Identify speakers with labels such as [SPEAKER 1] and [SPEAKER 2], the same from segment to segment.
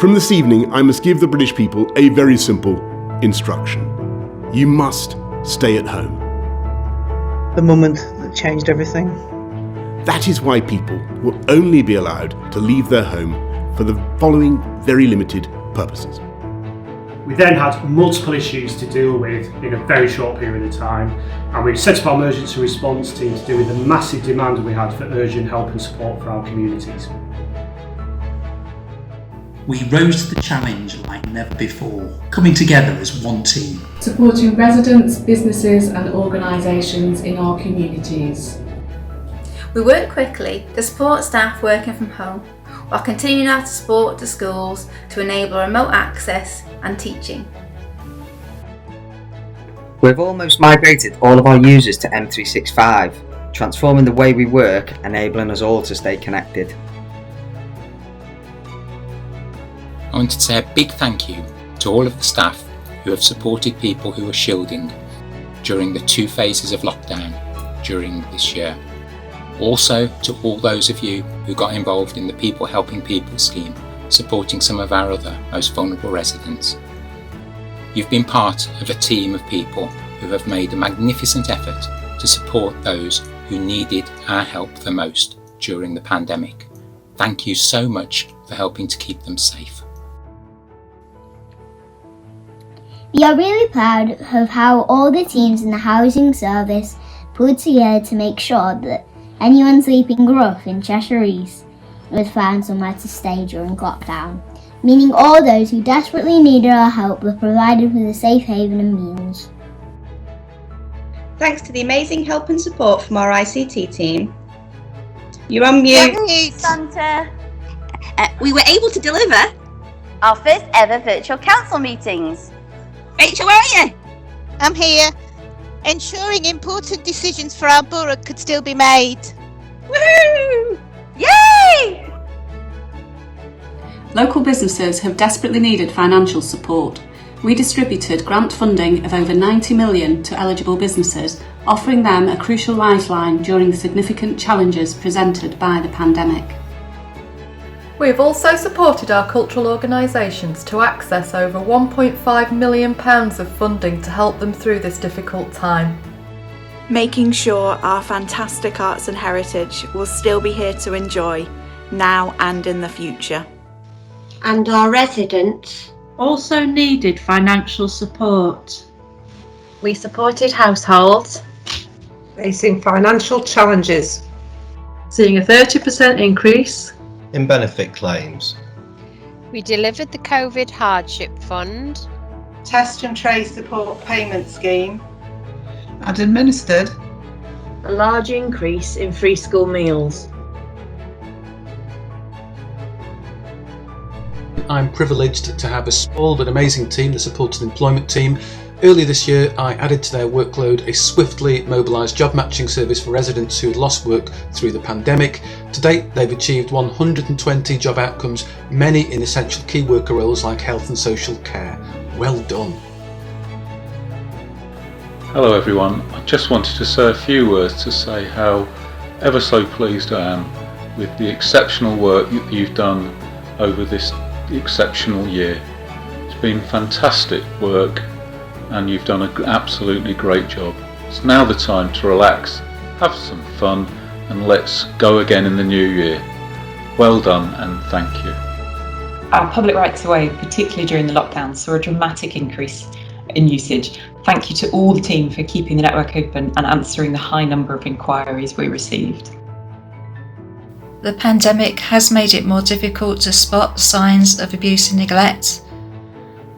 [SPEAKER 1] From this evening, I must give the British people a very simple instruction. You must stay at home.
[SPEAKER 2] The moment that changed everything.
[SPEAKER 1] That is why people will only be allowed to leave their home for the following very limited purposes.
[SPEAKER 3] We then had multiple issues to deal with in a very short period of time, and we set up our emergency response team to deal with the massive demand we had for urgent help and support for our communities.
[SPEAKER 4] We rose to the challenge like never before, coming together as one team.
[SPEAKER 5] Supporting residents, businesses and organisations in our communities.
[SPEAKER 6] We worked quickly to support staff working from home, while continuing our support to schools to enable remote access and teaching.
[SPEAKER 7] We've almost migrated all of our users to M365, transforming the way we work, enabling us all to stay connected.
[SPEAKER 8] I wanted to say a big thank you to all of the staff who have supported people who are shielding during the 2 phases of lockdown during this year. Also to all those of you who got involved in the People Helping People scheme, supporting some of our other most vulnerable residents. You've been part of a team of people who have made a magnificent effort to support those who needed our help the most during the pandemic. Thank you so much for helping to keep them safe.
[SPEAKER 9] We are really proud of how all the teams in the housing service pulled together to make sure that anyone sleeping rough in Cheshire East was found somewhere to stay during lockdown, meaning all those who desperately needed our help were provided with a safe haven and meals.
[SPEAKER 10] Thanks to the amazing help and support from our ICT team. You're on mute.
[SPEAKER 11] Santa. We were able to deliver our first ever virtual council meetings. Rachel, where are you?
[SPEAKER 12] I'm here, ensuring important decisions for our borough could still be made.
[SPEAKER 11] Woohoo! Yay!
[SPEAKER 5] Local businesses have desperately needed financial support. We distributed grant funding of over 90 million to eligible businesses, offering them a crucial lifeline during the significant challenges presented by the pandemic.
[SPEAKER 13] We have also supported our cultural organisations to access over £1.5 million of funding to help them through this difficult time.
[SPEAKER 14] Making sure our fantastic arts and heritage will still be here to enjoy, now and in the future.
[SPEAKER 15] And our residents
[SPEAKER 16] also needed financial support.
[SPEAKER 17] We supported households
[SPEAKER 18] facing financial challenges,
[SPEAKER 16] seeing a 30% increase
[SPEAKER 19] in benefit claims.
[SPEAKER 17] We delivered the COVID Hardship Fund,
[SPEAKER 18] Test and Trace Support Payment Scheme,
[SPEAKER 2] and administered
[SPEAKER 16] a large increase in free school meals.
[SPEAKER 20] I'm privileged to have a small but amazing team that supports an employment team. Earlier this year, I added to their workload a swiftly mobilised job matching service for residents who had lost work through the pandemic. To date, they've achieved 120 job outcomes, many in essential key worker roles like health and social care. Well done.
[SPEAKER 6] Hello everyone, I just wanted to say a few words to say how ever so pleased I am with the exceptional work that you've done over this exceptional year. It's been fantastic work and you've done an absolutely great job. It's now the time to relax, have some fun and let's go again in the new year. Well done and thank you.
[SPEAKER 4] Our public rights away, particularly during the lockdown, saw a dramatic increase in usage. Thank you to all the team for keeping the network open and answering the high number of inquiries we received.
[SPEAKER 2] The pandemic has made it more difficult to spot signs of abuse and neglect.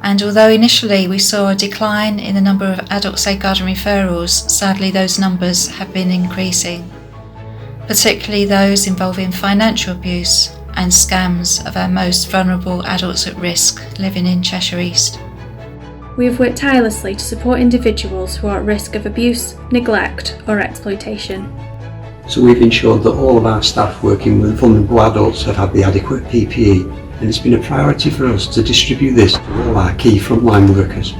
[SPEAKER 2] And although initially we saw a decline in the number of adult safeguarding referrals, sadly those numbers have been increasing, particularly those involving financial abuse and scams of our most vulnerable adults at risk living in Cheshire East.
[SPEAKER 3] We have worked tirelessly to support individuals who are at risk of abuse, neglect or exploitation.
[SPEAKER 5] So we've ensured that all of our staff working with vulnerable adults have had the adequate PPE, and it's been a priority for us to distribute this to all our key frontline workers.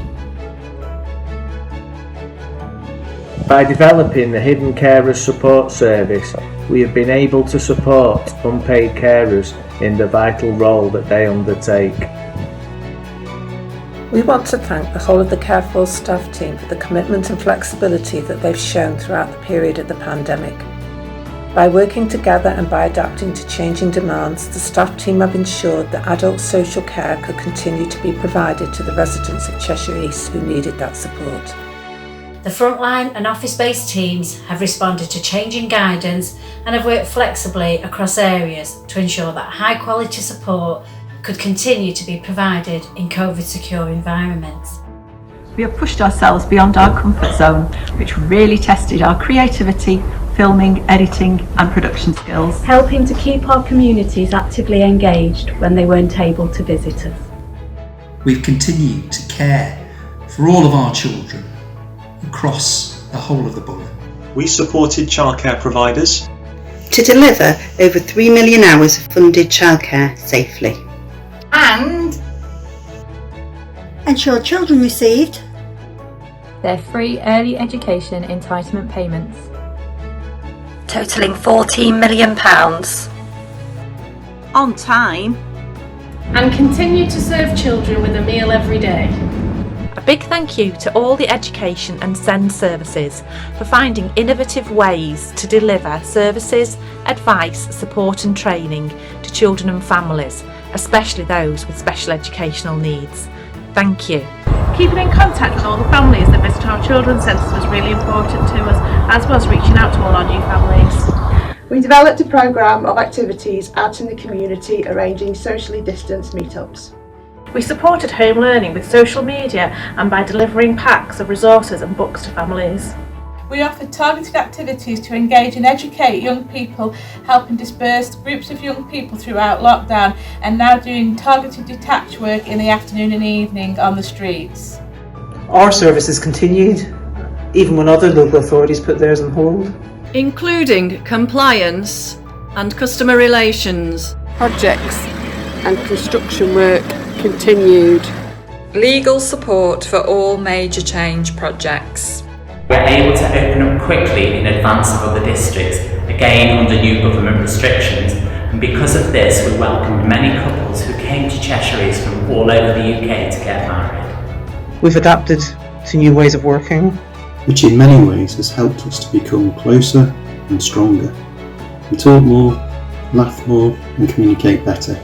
[SPEAKER 11] By developing the Hidden Carers Support Service, we have been able to support unpaid carers in the vital role that they undertake.
[SPEAKER 18] We want to thank the whole of the Careforce staff team for the commitment and flexibility that they've shown throughout the period of the pandemic. By working together and by adapting to changing demands, the staff team have ensured that adult social care could continue to be provided to the residents of Cheshire East who needed that support.
[SPEAKER 21] The frontline and office-based teams have responded to changing guidance and have worked flexibly across areas to ensure that high-quality support could continue to be provided in COVID-secure environments.
[SPEAKER 4] We have pushed ourselves beyond our comfort zone, which really tested our creativity, filming, editing and production skills,
[SPEAKER 22] helping to keep our communities actively engaged when they weren't able to visit us.
[SPEAKER 23] We've continued to care for all of our children across the whole of the borough.
[SPEAKER 24] We supported childcare providers
[SPEAKER 25] to deliver over 3 million hours of funded childcare safely.
[SPEAKER 26] And ensure children received
[SPEAKER 27] their free early education entitlement payments,
[SPEAKER 28] totalling £14 million.
[SPEAKER 14] On time.
[SPEAKER 29] And continue to serve children with a meal every day.
[SPEAKER 30] A big thank you to all the education and SEND services for finding innovative ways to deliver services, advice, support and training to children and families, especially those with special educational needs. Thank you.
[SPEAKER 31] Keeping in contact with all the families that visit our children's centres was really important to us, as was reaching out to all our new families.
[SPEAKER 32] We developed a programme of activities out in the community, arranging socially distanced meetups.
[SPEAKER 31] We supported home learning with social media and by delivering packs of resources and books to families.
[SPEAKER 33] We offered targeted activities to engage and educate young people, helping disperse groups of young people throughout lockdown, and now doing targeted detached work in the afternoon and evening on the streets.
[SPEAKER 34] Our services continued, even when other local authorities put theirs on hold.
[SPEAKER 35] Including compliance and customer relations.
[SPEAKER 36] Projects and construction work continued.
[SPEAKER 37] Legal support for all major change projects.
[SPEAKER 38] We're able to open up quickly in advance of other districts, again under new government restrictions, and because of this we welcomed many couples who came to Cheshire East from all over the UK to get married.
[SPEAKER 34] We've adapted to new ways of working,
[SPEAKER 39] which in many ways has helped us to become closer and stronger. We talk more, laugh more and communicate better,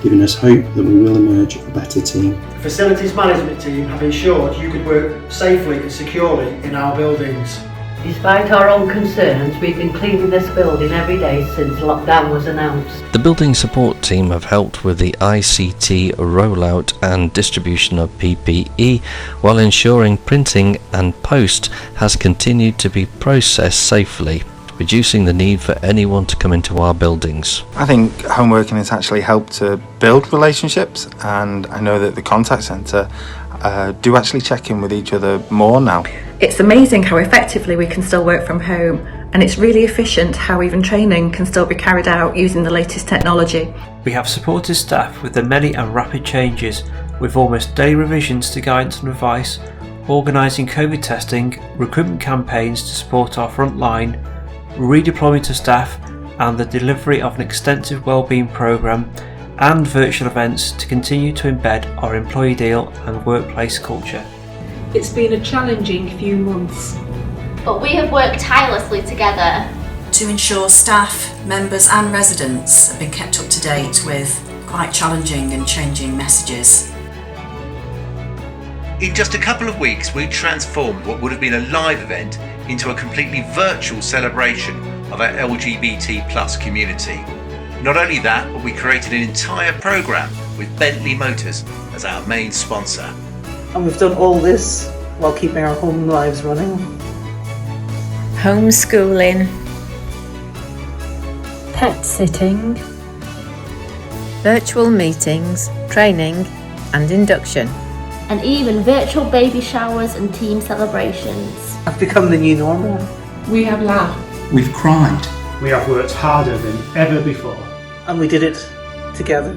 [SPEAKER 39] giving us hope that we will emerge a better team.
[SPEAKER 40] The facilities management team have ensured you could work safely and securely in our buildings.
[SPEAKER 41] Despite our own concerns, we've been cleaning this building every day since lockdown was announced.
[SPEAKER 42] The building support team have helped with the ICT rollout and distribution of PPE, while ensuring printing and post has continued to be processed safely, reducing the need for anyone to come into our buildings.
[SPEAKER 43] I think home working has actually helped to build relationships, and I know that the contact centre do actually check in with each other more now.
[SPEAKER 4] It's amazing how effectively we can still work from home, and it's really efficient how even training can still be carried out using the latest technology.
[SPEAKER 44] We have supported staff with the many and rapid changes, with almost daily revisions to guidance and advice, organising COVID testing, recruitment campaigns to support our front line, redeployment of staff and the delivery of an extensive wellbeing programme, and virtual events to continue to embed our employee deal and workplace culture.
[SPEAKER 31] It's been a challenging few months,
[SPEAKER 45] but we have worked tirelessly together
[SPEAKER 46] to ensure staff, members and residents have been kept up to date with quite challenging and changing messages.
[SPEAKER 47] In just a couple of weeks, we transformed what would have been a live event into a completely virtual celebration of our LGBT+ community. Not only that, but we created an entire programme with Bentley Motors as our main sponsor.
[SPEAKER 34] And we've done all this while keeping our home lives running.
[SPEAKER 30] Homeschooling,
[SPEAKER 31] pet sitting,
[SPEAKER 30] virtual meetings, training and induction,
[SPEAKER 9] and even virtual baby showers and team celebrations.
[SPEAKER 34] Have become the new normal.
[SPEAKER 32] We have laughed.
[SPEAKER 23] We've cried.
[SPEAKER 3] We have worked harder than ever before.
[SPEAKER 34] And we did it together.